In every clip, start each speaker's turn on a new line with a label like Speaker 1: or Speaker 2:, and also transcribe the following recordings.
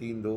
Speaker 1: 3-2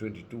Speaker 1: 22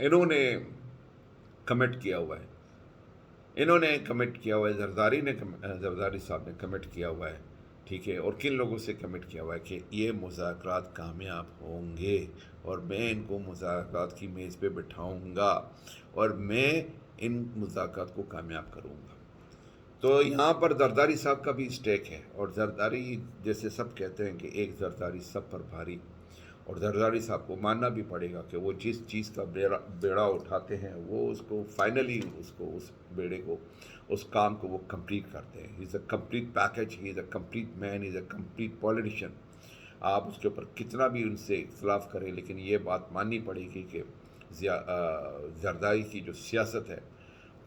Speaker 1: انہوں نے کمٹ کیا ہوا ہے، زرداری صاحب نے کمٹ کیا ہوا ہے، ٹھیک ہے، اور کن لوگوں سے کمٹ کیا ہوا ہے کہ یہ مذاکرات کامیاب ہوں گے اور میں ان کو مذاکرات کی میز پہ بٹھاؤں گا اور میں ان مذاکرات کو کامیاب کروں گا۔ تو یہاں پر زرداری صاحب کا بھی اسٹیک ہے، اور زرداری جیسے سب کہتے ہیں کہ ایک زرداری سب پر بھاری، اور زرداری صاحب کو ماننا بھی پڑے گا کہ وہ جس چیز کا بیڑا اٹھاتے ہیں وہ اس کو فائنلی اس بیڑے کو، اس کام کو وہ کمپلیٹ کرتے ہیں۔ He is a complete package, he is a complete man, he is a complete politician. آپ اس کے اوپر کتنا بھی ان سے اختلاف کریں، لیکن یہ بات ماننی پڑے گی کہ زرداری کی جو سیاست ہے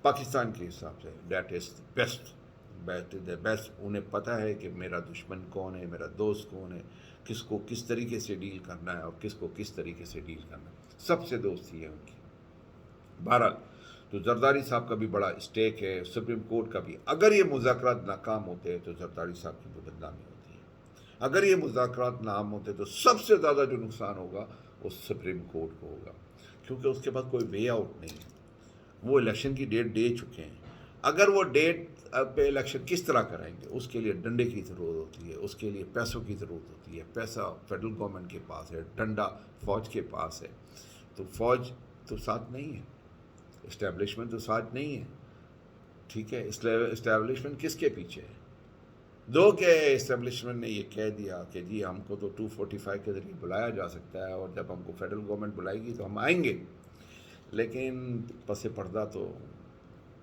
Speaker 1: پاکستان کے حساب سے دیٹ از بیسٹ۔ انہیں پتہ ہے کہ میرا دشمن کون ہے، میرا دوست کون ہے، کس کو کس طریقے سے ڈیل کرنا ہے اور کس کو کس طریقے سے ڈیل کرنا ہے، سب سے دوستی ہے ان کی۔ بہرحال تو زرداری صاحب کا بھی بڑا اسٹیک ہے، سپریم کورٹ کا بھی۔ اگر یہ مذاکرات ناکام ہوتے ہیں تو زرداری صاحب کی تو بدنامی ہوتی ہے، اگر یہ مذاکرات ناکام ہوتے تو سب سے زیادہ جو نقصان ہوگا وہ سپریم کورٹ کو ہوگا، کیونکہ اس کے بعد کوئی وے آؤٹ نہیں ہے۔ وہ الیکشن کی ڈیٹ دے چکے ہیں، اگر وہ ڈیٹ پہ الیکشن کس طرح کرائیں گے، اس کے لیے ڈنڈے کی ضرورت ہوتی ہے، اس کے لیے پیسوں کی ضرورت ہوتی ہے۔ پیسہ فیڈرل گورنمنٹ کے پاس ہے، ڈنڈا فوج کے پاس ہے، تو فوج تو ساتھ نہیں ہے، اسٹیبلشمنٹ تو ساتھ نہیں ہے، ٹھیک ہے۔ اسٹیبلشمنٹ کس کے پیچھے ہے؟ دو کہ اسٹیبلشمنٹ نے یہ کہہ دیا کہ جی ہم کو تو 245 کے ذریعے بلایا جا سکتا ہے، اور جب ہم کو فیڈرل گورنمنٹ بلائے گی تو ہم آئیں گے، لیکن پس پردہ تو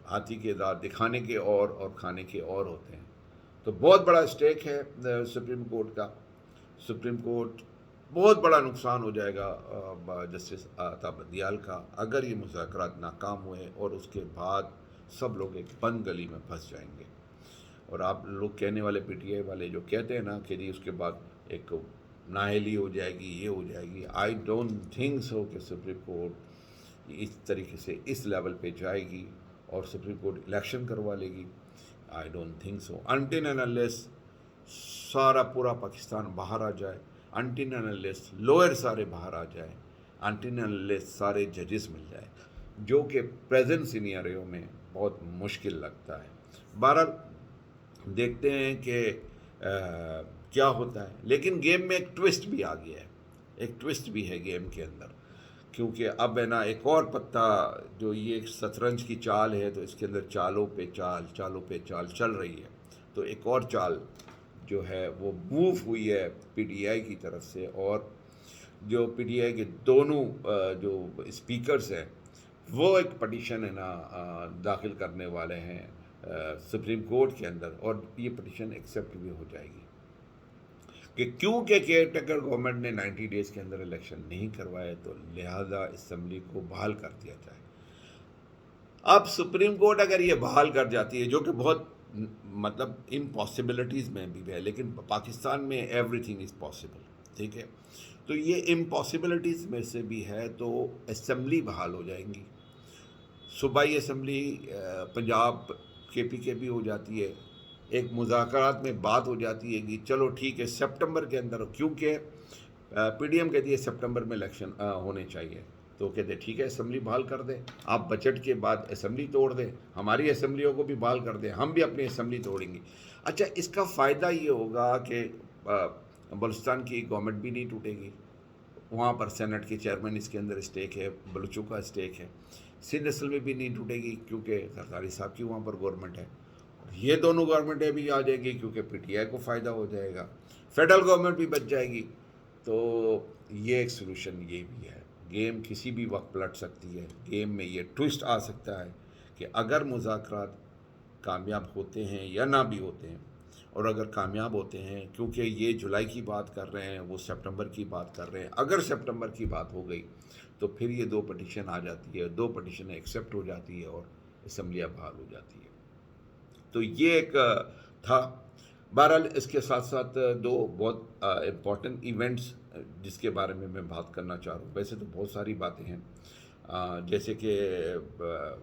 Speaker 1: ہاتھی کے دانت دکھانے کے اور کھانے کے اور ہوتے ہیں۔ تو بہت بڑا اسٹیک ہے سپریم کورٹ کا۔ سپریم کورٹ بہت بڑا نقصان ہو جائے گا جسٹس عطا بندیال کا، اگر یہ مذاکرات ناکام ہوئے اور اس کے بعد سب لوگ ایک بند گلی میں پھنس جائیں گے۔ اور آپ لوگ کہنے والے پی ٹی آئی والے جو کہتے ہیں نا کہ جی اس کے بعد ایک نااہلی ہو جائے گی، یہ ہو جائے گی، آئی ڈونٹ تھنک سو کہ سپریم کورٹ اس طریقے سے اس لیول پہ جائے گی اور سپریم کورٹ الیکشن کروا لے گی۔ I don't think so until and unless سارا پورا پاکستان باہر آ جائے، انٹل اینڈ انلیس لوئر سارے باہر آ جائے، انٹل اینڈ انلیس سارے ججز مل جائے، جو کہ پریزنٹ سینیریو میں بہت مشکل لگتا ہے۔ بہرحال دیکھتے ہیں کہ کیا ہوتا ہے، لیکن گیم میں ایک ٹوسٹ بھی آ گیا ہے، ایک ٹوسٹ بھی ہے گیم کے اندر، کیونکہ اب ہے نا ایک اور پتا، جو یہ ایک شطرنج کی چال ہے تو اس کے اندر چالوں پہ چال چل رہی ہے، تو ایک اور چال جو ہے وہ موو ہوئی ہے پی ٹی آئی کی طرف سے، اور جو پی ٹی آئی کے دونوں جو اسپیکرز ہیں وہ ایک پٹیشن ہے نا داخل کرنے والے ہیں سپریم کورٹ کے اندر، اور یہ پٹیشن ایکسیپٹ بھی ہو جائے گی کہ کیونکہ کیئر ٹیکر گورنمنٹ نے 90 ڈیز کے اندر الیکشن نہیں کروائے تو لہذا اسمبلی کو بحال کر دیا جائے۔ اب سپریم کورٹ اگر یہ بحال کر جاتی ہے، جو کہ بہت مطلب امپاسبلٹیز میں بھی ہے، لیکن پاکستان میں ایوری تھنگ از پاسبل، ٹھیک ہے، تو یہ امپاسبلٹیز میں سے بھی ہے، تو اسمبلی بحال ہو جائیں گی، صوبائی اسمبلی پنجاب کے پی کے بھی ہو جاتی ہے، ایک مذاکرات میں بات ہو جاتی ہے کہ چلو ٹھیک ہے سپٹمبر کے اندر، کیونکہ پی ڈی ایم کہتی ہے سپٹمبر میں الیکشن ہونے چاہیے، تو کہتے ہیں ٹھیک ہے اسمبلی بحال کر دیں، آپ بجٹ کے بعد اسمبلی توڑ دیں، ہماری اسمبلیوں کو بھی بحال کر دیں، ہم بھی اپنی اسمبلی توڑیں گے۔ اچھا، اس کا فائدہ یہ ہوگا کہ بلوچستان کی گورنمنٹ بھی نہیں ٹوٹے گی، وہاں پر سینٹ کے چیئرمین اس کے اندر اسٹیک ہے، بلوچوں کا اسٹیک ہے، سندھ اسمبلی بھی نہیں ٹوٹے گی کیونکہ زرداری صاحب کی وہاں پر گورنمنٹ ہے، یہ دونوں گورنمنٹیں بھی آ جائے گی کیونکہ پی ٹی آئی کو فائدہ ہو جائے گا، فیڈرل گورنمنٹ بھی بچ جائے گی۔ تو یہ ایک سلوشن یہ بھی ہے، گیم کسی بھی وقت پلٹ سکتی ہے، گیم میں یہ ٹوسٹ آ سکتا ہے کہ اگر مذاکرات کامیاب ہوتے ہیں یا نہ بھی ہوتے ہیں، اور اگر کامیاب ہوتے ہیں، کیونکہ یہ جولائی کی بات کر رہے ہیں، وہ سپٹمبر کی بات کر رہے ہیں، اگر سپٹمبر کی بات ہو گئی تو پھر یہ دو پٹیشن آ جاتی ہے، دو پٹیشنیں ایکسیپٹ ہو جاتی ہے اور اسمبلیاں بحال ہو جاتی ہے۔ تو یہ ایک تھا۔ بہرحال اس کے ساتھ ساتھ دو بہت امپورٹنٹ ایونٹس جس کے بارے میں بات کرنا چاہ رہا ہوں، ویسے تو بہت ساری باتیں ہیں، جیسے کہ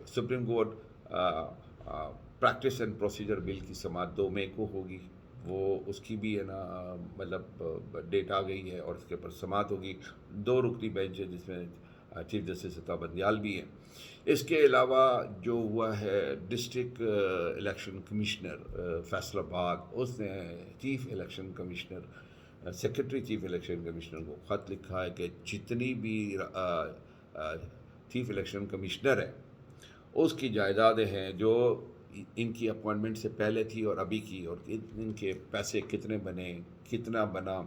Speaker 1: Supreme Court practice and procedure bill کی سماعت 2 مئی کو ہوگی، وہ اس کی بھی ہے نا مطلب ڈیٹ آ گئی ہے، اور اس کے اوپر سماعت ہوگی، 2 رکنی بینچ ہے جس میں چیف جسٹس عطا بندیال بھی ہیں. اس کے علاوہ جو ہوا ہے ڈسٹرکٹ الیکشن کمشنر فیصل آباد، اس نے chief election commissioner secretary chief election commissioner کو خط لکھا ہے کہ جتنی بھی چیف الیکشن کمشنر ہے اس کی جائیدادیں ہیں جو ان کی اپوائنٹمنٹ سے پہلے تھی اور ابھی کی، اور ان کے پیسے کتنے بنے، کتنا بنا.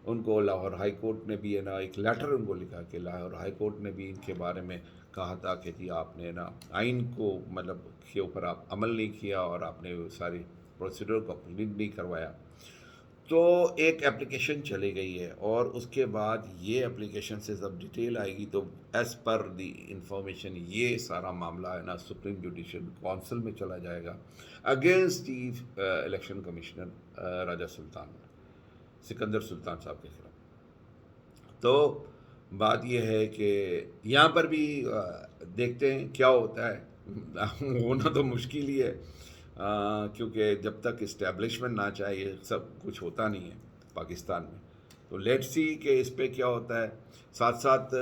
Speaker 1: ان کو لاہور ہائی کورٹ نے بھی ہے نا ایک لیٹر ان کو لکھا کہ لاہور ہائی کورٹ نے بھی ان کے بارے میں کہا تھا کہ جی آپ نے نا آئین کو مطلب کے اوپر آپ عمل نہیں کیا اور آپ نے ساری پروسیڈر کو کمپلیٹ نہیں کروایا. تو ایک اپلیکیشن چلی گئی ہے اور اس کے بعد یہ اپلیکیشن سے سب ڈیٹیل آئے گی. تو ایز پر دی انفارمیشن یہ سارا معاملہ ہے نا سپریم جوڈیشل کونسل میں چلا جائے گا اگینسٹ چیف الیکشن کمشنر راجہ سلطان سکندر سلطان صاحب کے خلاف. تو بات یہ ہے کہ یہاں پر بھی دیکھتے ہیں کیا ہوتا ہے. ہونا تو مشکل ہی ہے کیونکہ جب تک اسٹیبلشمنٹ نہ چاہیے سب کچھ ہوتا نہیں ہے پاکستان میں. تو لیٹ سی کہ اس پہ کیا ہوتا ہے. ساتھ ساتھ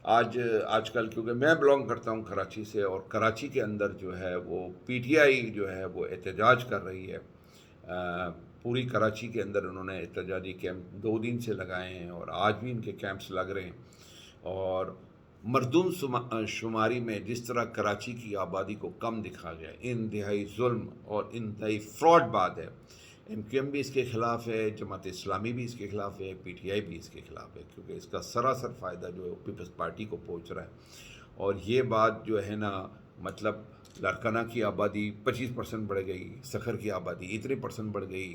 Speaker 1: آج کل کیونکہ میں بلانگ کرتا ہوں کراچی سے، اور کراچی کے اندر جو ہے وہ پی ٹی آئی جو ہے وہ احتجاج کر رہی ہے. پوری کراچی کے اندر انہوں نے احتجاجی کیمپ 2 دن سے لگائے ہیں اور آج بھی ان کے کیمپس لگ رہے ہیں. اور مردم شماری میں جس طرح کراچی کی آبادی کو کم دکھا گیا، انتہائی ظلم اور انتہائی فراڈ بات ہے. ایم کیو ایم بھی اس کے خلاف ہے، جماعت اسلامی بھی اس کے خلاف ہے، پی ٹی آئی بھی اس کے خلاف ہے، کیونکہ اس کا سراسر فائدہ جو ہے پیپلز پارٹی کو پہنچ رہا ہے. اور یہ بات جو ہے نا مطلب لاڑکانہ کی آبادی 25% بڑھ گئی، سکھر کی آبادی اتنی % بڑھ گئی،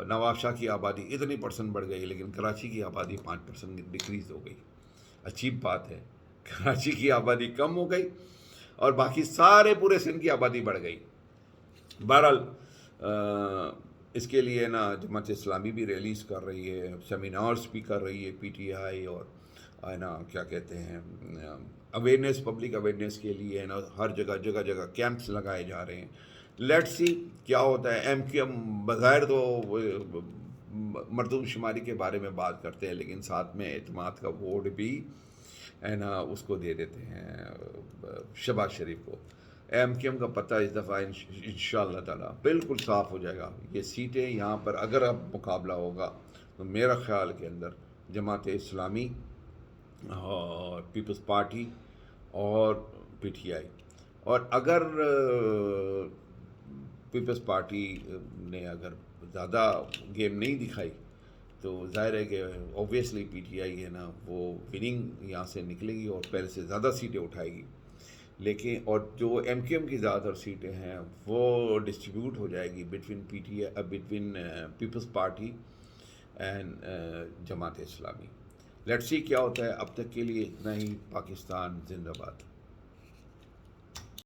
Speaker 1: نواب شاہ کی آبادی اتنی % بڑھ گئی، لیکن کراچی کی آبادی 5% ڈکریز ہو گئی. عجیب بات ہے، کراچی کی آبادی کم ہو گئی اور باقی سارے پورے سندھ کی آبادی بڑھ گئی. بہرحال اس کے لیے نا جماعت اسلامی بھی ریلیز کر رہی ہے، سیمینارز بھی کر رہی ہے پی ٹی آئی، اور ہے نا کیا کہتے ہیں اویئرنیس، پبلک اویئرنیس کے لیے ہے نا ہر جگہ کیمپس لگائے جا رہے ہیں. لیٹ سی کیا ہوتا ہے. ایم کیو ایم بظاہر تو مردم شماری کے بارے میں بات کرتے ہیں، لیکن ساتھ میں اعتماد کا ووٹ بھی ہے نا اس کو دے دیتے ہیں شہباز شریف کو. ایم کیو ایم کا پتہ اس دفعہ انشاءاللہ تعالیٰ بالکل صاف ہو جائے گا. یہ سیٹیں یہاں پر اگر اب مقابلہ ہوگا تو میرا خیال کے اندر جماعت اسلامی اور پیپلز پارٹی اور پی ٹی آئی، اور اگر پیپلز پارٹی نے اگر زیادہ گیم نہیں دکھائی تو ظاہر ہے کہ اوبویسلی پی ٹی آئی ہے نا وہ وننگ یہاں سے نکلے گی اور پہلے سے زیادہ سیٹیں اٹھائے گی. لیکن اور جو ایم کیو ایم کی زیادہ تر سیٹیں ہیں وہ ڈسٹریبیوٹ ہو جائے گی between Peoples party and Jamaat Islami. Let's see کیا ہوتا ہے. اب تک کے لیے اتنا ہی. پاکستان زندہ باد.